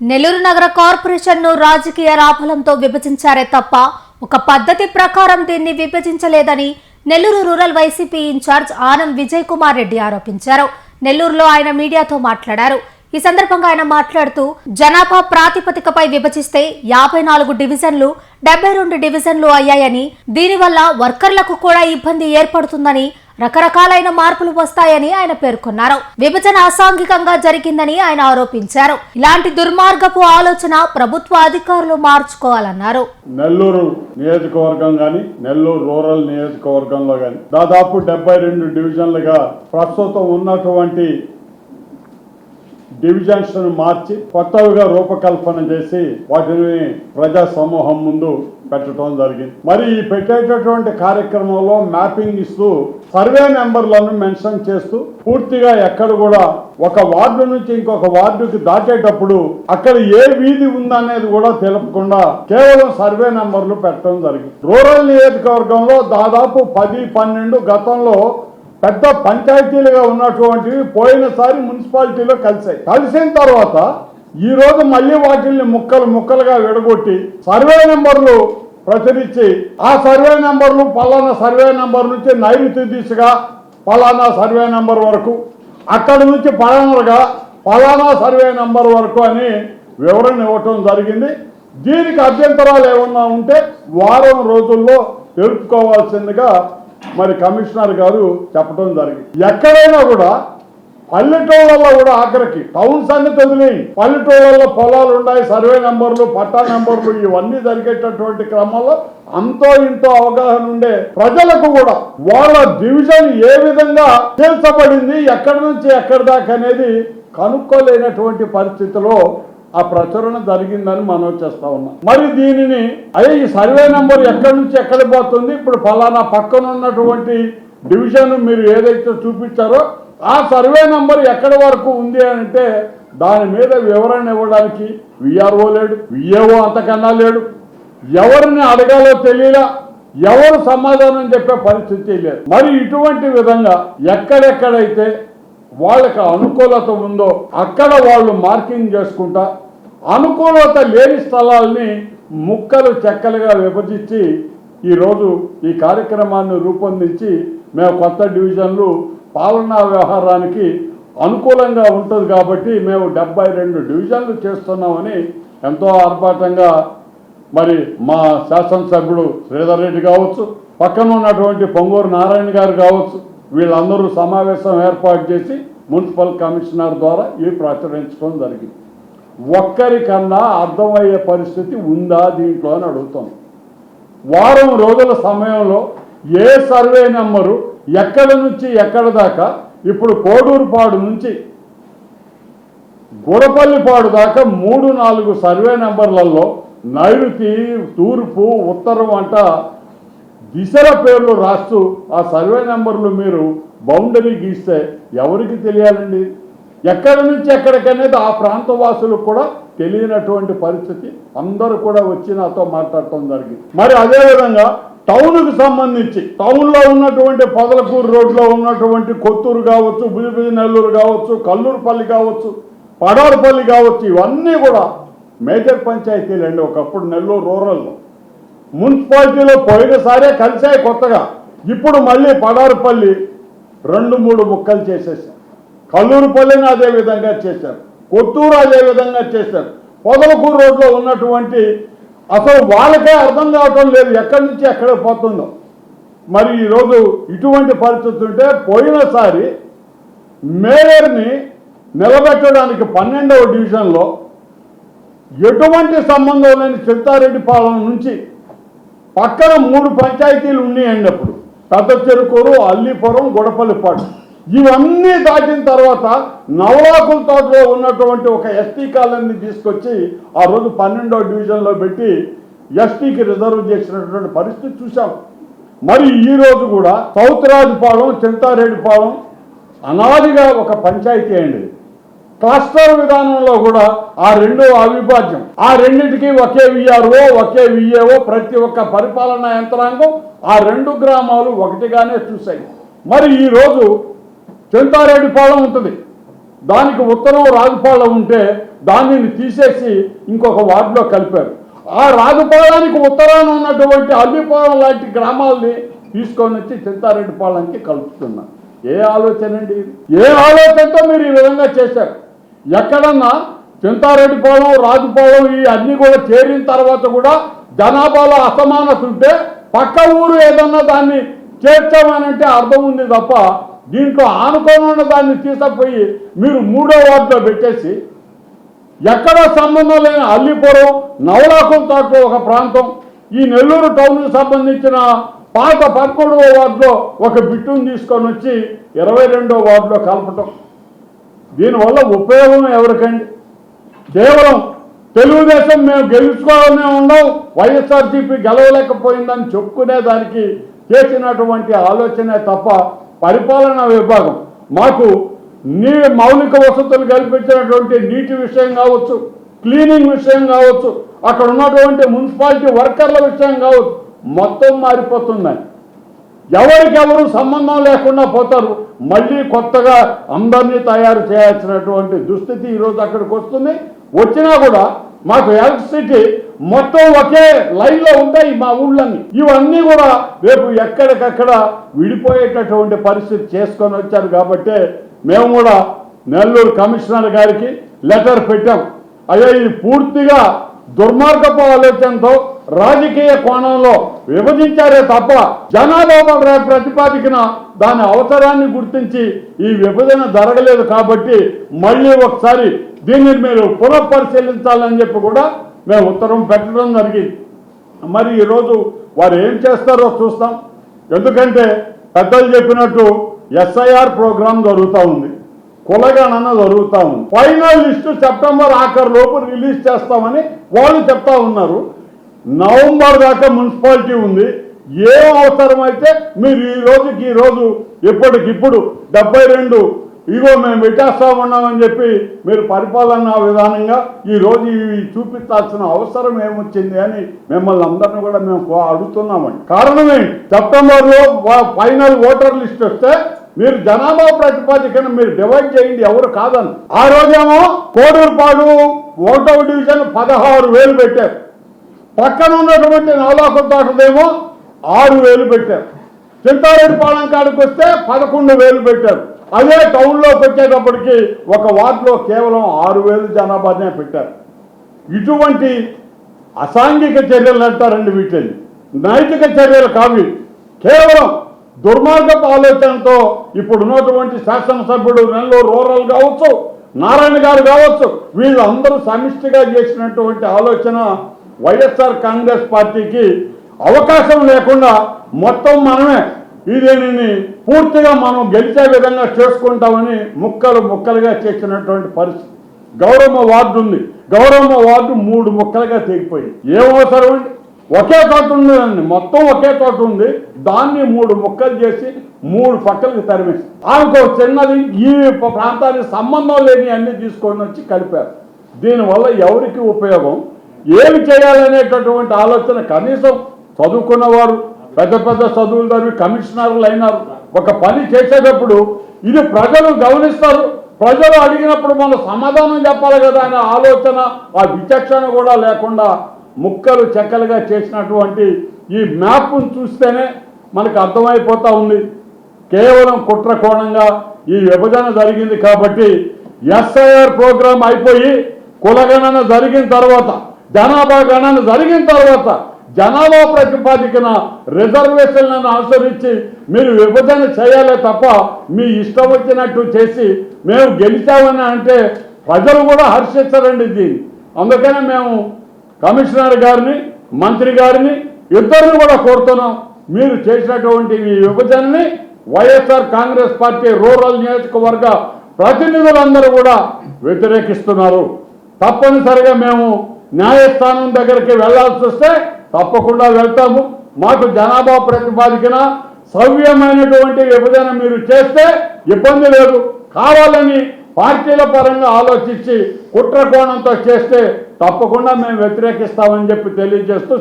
నెల్లూరు నగర కార్పొరేషన్ను రాజకీయ లాభాలంతో విభజించారే తప్ప ఒక పద్ధతి ప్రకారం దీన్ని విభజించలేదని నెల్లూరు రూరల్ వైసీపీ ఇన్ఛార్జ్ ఆనం విజయ్ కుమార్ రెడ్డి ఆరోపించారు. నెల్లూరులో ఆయన మీడియాతో మాట్లాడారు. ఈ సందర్భంగా ఆయన మాట్లాడుతూ జనాభా ప్రాతిపదికపై విభజిస్తే 54 డివిజన్లు 72 డివిజన్లు అయ్యాయని, దీనివల్ల వర్కర్లకు కూడా ఇబ్బంది ఏర్పడుతుందని, రకరకాలైన మార్పులు వస్తాయని ఆయన పేర్కొన్నారు. విభజన అసాంఘికంగా జరిగిందని ఆయన ఆరోపించారు. ఇలాంటి దుర్మార్గపు ఆలోచన ప్రభుత్వ అధికారులు మార్చుకోవాలన్నారు. నెల్లూరు నియోజకవర్గం గాని నెల్లూరు రూరల్ నియోజకవర్గంలో గాని దాదాపు 72 డివిజన్లుగా ప్రస్తుతం ఉన్నటువంటి డివిజన్స్ మార్చి కొత్తగా రూపకల్పన చేసి వాటిని ప్రజా సమూహం ముందు పెట్టడం జరిగింది. మరి ఈ పెట్టేటటువంటి కార్యక్రమంలో మ్యాపింగ్ ఇస్తూ సర్వే నెంబర్లను మెన్షన్ చేస్తూ పూర్తిగా ఎక్కడ కూడా ఒక వార్డు నుంచి ఇంకొక వార్డుకి దాటేటప్పుడు అక్కడ ఏ వీధి ఉందనేది కూడా తెలుపకుండా కేవలం సర్వే నెంబర్లు పెట్టడం జరిగింది. రూరల్ నియోజకవర్గంలో దాదాపు 10-12 గతంలో పెద్ద పంచాయతీలుగా ఉన్నటువంటివి పోయినసారి మున్సిపాలిటీలో కలిసిన తర్వాత ఈ రోజు మళ్ళీ వాటిని ముక్కలుగా విడగొట్టి సర్వే నెంబర్లు ప్రచురించి ఆ సర్వే నెంబర్లు పలానా సర్వే నెంబర్ నుంచి నైరుతి దిశగా పలానా సర్వే నెంబర్ వరకు, అక్కడి నుంచి పడమరగా పలానా సర్వే నెంబర్ వరకు అని వివరణ ఇవ్వటం జరిగింది. దీనికి అభ్యంతరాలు ఏమన్నా ఉంటే వారం రోజుల్లో తెలుపుకోవాల్సిందిగా మరి కమిషనర్ గారు చెప్పడం జరిగింది. ఎక్కడైనా కూడా పల్లెటూళ్ళలో కూడా ఆఖరికి టౌన్స్ అన్ని వదిలేయి, పల్లెటూళ్ళలో పొలాలు ఉన్నాయి, సర్వే నెంబర్లు పట్టా నెంబర్లు ఇవన్నీ జరిగేటటువంటి క్రమంలో అంతో ఇంతో అవగాహన ఉండే ప్రజలకు కూడా వాళ్ళ డివిజన్ ఏ విధంగా చేర్చబడింది, ఎక్కడి నుంచి ఎక్కడి దాకా అనేది కనుక్కోలేనటువంటి పరిస్థితిలో ఆ ప్రచురణ జరిగిందని మనం చేస్తా ఉన్నాం. మరి దీనిని ఈ సర్వే నెంబర్ ఎక్కడి నుంచి ఎక్కడ పోతుంది, ఇప్పుడు ఫలానా పక్కన ఉన్నటువంటి డివిజన్ మీరు ఏదైతే చూపించారో ఆ సర్వే నెంబర్ ఎక్కడి వరకు ఉంది అంటే దాని మీద వివరణ ఇవ్వడానికి విఆర్ఓ లేడు, విఏఓ అంతకన్నా లేడు, ఎవరిని అడగాలో తెలియలా, ఎవరు సమాధానం చెప్పే పరిస్థితి లేదు. మరి ఇటువంటి విధంగా ఎక్కడెక్కడైతే వాళ్ళకి అనుకూలత ఉందో అక్కడ వాళ్ళు మార్కింగ్ చేసుకుంటా అనుకూలత లేని స్థలాల్ని ముక్కలు చెక్కలుగా విభజించి ఈరోజు ఈ కార్యక్రమాన్ని రూపొందించి మేము కొత్త డివిజన్లు పాలనా వ్యవహారానికి అనుకూలంగా ఉంటుంది కాబట్టి మేము 72 డివిజన్లు చేస్తున్నామని ఎంతో ఆర్భాటంగా మరి మా శాసనసభ్యుడు శ్రీధర్ రెడ్డి కావచ్చు, పక్కన ఉన్నటువంటి పొంగూరు నారాయణ గారు కావచ్చు, వీళ్ళందరూ సమావేశం ఏర్పాటు చేసి మున్సిపల్ కమిషనర్ ద్వారా ఇవి ప్రచురించడం జరిగింది. ఒక్కరికన్నా అర్థమయ్యే పరిస్థితి ఉందా దీంట్లో అని అడుగుతాం. వారం రోజుల సమయంలో ఏ సర్వే నెంబరు ఎక్కడి నుంచి ఎక్కడ దాకా, ఇప్పుడు కోడూరుపాడు నుంచి గుడపల్లిపాడు దాకా 3-4 సర్వే నెంబర్లలో నైరుతి, తూర్పు, ఉత్తరం అంట దిశల పేర్లు రాస్తూ ఆ సర్వే నెంబర్లు మీరు బౌండరీ గీస్తే ఎవరికి తెలియాలండి? ఎక్కడి నుంచి ఎక్కడికనేది ఆ ప్రాంత వాసులకు కూడా తెలియనటువంటి పరిస్థితి. అందరూ కూడా వచ్చి నాతో మాట్లాడటం జరిగింది. మరి అదేవిధంగా టౌన్కు సంబంధించి టౌన్లో ఉన్నటువంటి పొదలకూరు రోడ్లో ఉన్నటువంటి కొత్తూరు కావచ్చు, బుదిబుది నెల్లూరు కావచ్చు, కల్లూరుపల్లి కావచ్చు, పడారుపల్లి కావచ్చు, ఇవన్నీ కూడా మేజర్ పంచాయతీలు అండి. ఒకప్పుడు నెల్లూరు రూరల్లో మున్సిపాలిటీలో పోయినసారే కలిసాయి కొత్తగా. ఇప్పుడు మళ్ళీ పడారుపల్లి 2-3 ముక్కలు చేసేసారు, కల్లూరుపల్లిని అదే విధంగా చేశారు, కొత్తూరు అదే విధంగా చేశారు. పొదలకూరు రోడ్లో ఉన్నటువంటి అసలు వాళ్ళకే అర్థం కావటం లేదు ఎక్కడి నుంచి ఎక్కడ పోతుందో. మరి ఈరోజు ఇటువంటి పరిస్థితి ఉంటే పోయినసారి మేయర్ని నిలబెట్టడానికి 12వ డివిజన్లో ఎటువంటి సంబంధం లేని చింతారెడ్డిపాలెం నుంచి పక్కన 3 పంచాయతీలు ఉన్నాయండి. అప్పుడు పెద్ద చెరుకూరు, అల్లీపురం, గుడపల్లిపాడు ఇవన్నీ దాటిన తర్వాత నవలాకుల తోటలో ఉన్నటువంటి ఒక ఎస్టీ కాలనీని తీసుకొచ్చి ఆ రోజు 12వ డివిజన్లో పెట్టి ఎస్టీకి రిజర్వ్ చేసినటువంటి పరిస్థితి చూసాం. మరి ఈ రోజు కూడా సౌత్ రాజుపాలెం, చింతారెడ్డిపాలెం అనాదిగా ఒక పంచాయతీ అండి. క్లస్టర్ విధానంలో కూడా ఆ రెండు అవిభాజ్యం, ఆ రెండింటికి ఒకే విఆర్ఓ, ఒకే విఏఓ, ప్రతి ఒక్క పరిపాలనా యంత్రాంగం ఆ 2 గ్రామాలు ఒకటిగానే చూశాయి. మరి ఈరోజు చింతారెడ్డిపాలెం ఉంటుంది, దానికి ఉత్తరం రాజుపాలెం ఉంటే దానిని తీసేసి ఇంకొక వార్డులో కలిపారు. ఆ రాజుపాలెనికి ఉత్తరాన ఉన్నటువంటి అల్లిపాలెం లాంటి గ్రామాలని తీసుకొని వచ్చి చింతారెడ్డిపాలెంకి కలుపుతున్నారు. ఏ ఆలోచన అండి? ఏ ఆలోచనతో మీరు ఈ విధంగా చేశారు? ఎక్కడన్నా చింతారెడ్డిపాలెం, రాజుపాలెం ఈ అన్ని కూడా చేరిన తర్వాత కూడా జనాభాలో అసమానత ఉంటే పక్క ఊరు ఏదన్నా దాన్ని చేర్చామనంటే అర్థం ఉంది తప్ప దీంట్లో ఆనుకొని ఉన్న దాన్ని తీసుకుపోయి మీరు 3వ వార్డులో పెట్టేసి ఎక్కడా సంబంధం లేని అల్లిపురం, నవలాకుల తోట ఒక ప్రాంతం, ఈ నెల్లూరు టౌన్కి సంబంధించిన పాత 11వ వార్డులో ఒక బిట్టును తీసుకొని వచ్చి 22వ వార్డులో కలపటం. దీనివల్ల ఉపయోగం ఎవరికండి? కేవలం తెలుగుదేశం మేము గెలుచుకోవాలనే ఉన్నాం, వైఎస్ఆర్సీపీ గెలవలేకపోయిందని చెప్పుకునేదానికి చేసినటువంటి ఆలోచనే తప్ప పరిపాలనా విభాగం మాకు మౌలిక వసతులు కల్పించినటువంటి నీటి విషయం కావచ్చు, క్లీనింగ్ విషయం కావచ్చు, అక్కడ ఉన్నటువంటి మున్సిపాలిటీ వర్కర్ల విషయం కావచ్చు, మొత్తం మారిపోతున్నాయి. ఎవరికెవరు సంబంధం లేకుండా పోతారు. మళ్ళీ కొత్తగా అందరినీ తయారు చేయాల్సినటువంటి దుస్థితి ఈరోజు అక్కడికి వస్తుంది. వచ్చినా కూడా మాకు ఎలక్ట్రిసిటీ మొత్తం ఒకే లైన్లో ఉంటాయి మా ఊళ్ళన్నీ. ఇవన్నీ కూడా రేపు ఎక్కడికక్కడ విడిపోయేటటువంటి పరిస్థితి చేసుకొని వచ్చారు. కాబట్టి మేము కూడా నెల్లూరు కమిషనర్ గారికి లెటర్ పెట్టాం. అయ్యా, ఇది పూర్తిగా దుర్మార్గపు ఆలోచనతో రాజకీయ కోణంలో విభజించారే తప్ప జనాభా ప్రతిపాదికన దాని అవసరాన్ని గుర్తించి ఈ విభజన జరగలేదు. కాబట్టి మళ్ళీ ఒకసారి దీన్ని మీరు పునఃపరిశీలించాలని చెప్పి కూడా మేము ఉత్తరం పెట్టడం జరిగింది. మరి ఈరోజు వారు ఏం చేస్తారో చూస్తాం. ఎందుకంటే పెద్దలు చెప్పినట్టు ఎస్ఐఆర్ ప్రోగ్రాం జరుగుతూ ఉంది, కులగణన జరుగుతూ ఉంది. ఫైనల్ లిస్టు సెప్టెంబర్ ఆఖరులోపు రిలీజ్ చేస్తామని వాళ్ళు చెప్తా ఉన్నారు. నవంబర్ దాకా మున్సిపాలిటీ ఉంది. ఏం అవసరమైతే మీరు ఈ రోజు ఇప్పటికిప్పుడు 72 ఇగో మేము పెట్టేస్తా ఉన్నామని చెప్పి మీరు పరిపాలనా విధానంగా ఈరోజు ఇవి చూపించాల్సిన అవసరం ఏమొచ్చింది అని మిమ్మల్ని అందరినీ కూడా మేము అడుగుతున్నామండి. కారణం ఏంటి? సెప్టెంబర్లో ఫైనల్ ఓటర్ లిస్ట్ వస్తే మీరు జనాభా ప్రతిపాదికను మీరు డివైడ్ చేయండి, ఎవరు కాదని. ఆ రోజేమో కోడూరుపాడు 1వ డివిజన్ 16,000 పెట్టారు. పక్కన ఉన్నటువంటి నవలాకుల తోటదేమో 6,000 పెట్టారు. చింతారెడ్డిపాలెం కాడికి వస్తే 11,000 పెట్టారు. అదే టౌన్లోకి వచ్చేటప్పటికి ఒక వార్డులో కేవలం 6,000 జనాభానే పెట్టారు. ఇటువంటి అసాంఘిక చర్యలు అంటారండి వీటిని, నైతిక చర్యలు కావి. కేవలం దుర్మార్గపు ఆలోచనతో ఇప్పుడు ఉన్నటువంటి శాసనసభ్యుడు నెల్లూరు రూరల్ కావచ్చు, నారాయణ గారు కావచ్చు, వీళ్ళందరూ సమిష్టిగా చేసినటువంటి ఆలోచన వైఎస్ఆర్ కాంగ్రెస్ పార్టీకి అవకాశం లేకుండా మొత్తం మనమే దీనిని పూర్తిగా మనం గెలిచే విధంగా చేసుకుంటామని ముక్కలుగా చేసినటువంటి పరిస్థితి. గౌరమ్మ వార్డు ఉంది, గౌరమ్మ వార్డు 3 ముక్కలుగా తెగిపోయింది. ఏం అవసరం అండి? ఒకే తోట ఉందండి, మొత్తం ఒకే తోట ఉంది, దాన్ని 3 ముక్కలు చేసి 3 పక్కలకు తరిమేసి ఆమెకు చిన్నది ఈ ప్రాంతానికి సంబంధం లేని అన్ని తీసుకొని వచ్చి కలిపారు. దీనివల్ల ఎవరికి ఉపయోగం, ఏమి చేయాలనేటటువంటి ఆలోచన కనీసం చదువుకున్నవారు, పెద్ద చదువులు చదివి కమిషనర్లు అయినారు. ఒక పని చేసేటప్పుడు ఇది ప్రజలు గమనిస్తారు, ప్రజలు అడిగినప్పుడు మనం సమాధానం చెప్పాలి కదా అనే ఆలోచన, ఆ విచక్షణ కూడా లేకుండా ముక్కలు చెక్కలుగా చేసినటువంటి ఈ మ్యాప్ను చూస్తేనే మనకు అర్థమైపోతూ ఉంది. కేవలం కుట్ర కోణంగా ఈ విభజన జరిగింది. కాబట్టి ఎస్ఐఆర్ ప్రోగ్రాం అయిపోయి కులగణన జరిగిన తర్వాత, జనాభా గణన జరిగిన తర్వాత జనాభా ప్రతిపాదికన రిజర్వేషన్లను అనుసరించి మీరు విభజన చేయాలే తప్ప మీ ఇష్టం వచ్చినట్టు చేసి మేము గెలిచామని అంటే ప్రజలు కూడా హర్షించరండి దీన్ని. అందుకనే మేము కమిషనర్ గారిని, మంత్రి గారిని ఇద్దరిని కూడా కోరుతున్నాం, మీరు చేసినటువంటి ఈ విభజనని వైఎస్ఆర్ కాంగ్రెస్ పార్టీ రూరల్ నియోజకవర్గ ప్రతినిధులందరూ కూడా వ్యతిరేకిస్తున్నారు. తప్పనిసరిగా మేము న్యాయస్థానం దగ్గరికి వెళ్లాల్సి వస్తే తప్పకుండా వెళ్తాము. మాకు జనాభా ప్రతిపాదికన సవ్యమైనటువంటి విభజన మీరు చేస్తే ఇబ్బంది లేదు. కావాలని పార్టీల పరంగా ఆలోచించి కుట్ర కోణంతో చేస్తే తప్పకుండా మేము వ్యతిరేకిస్తామని చెప్పి తెలియజేస్తూ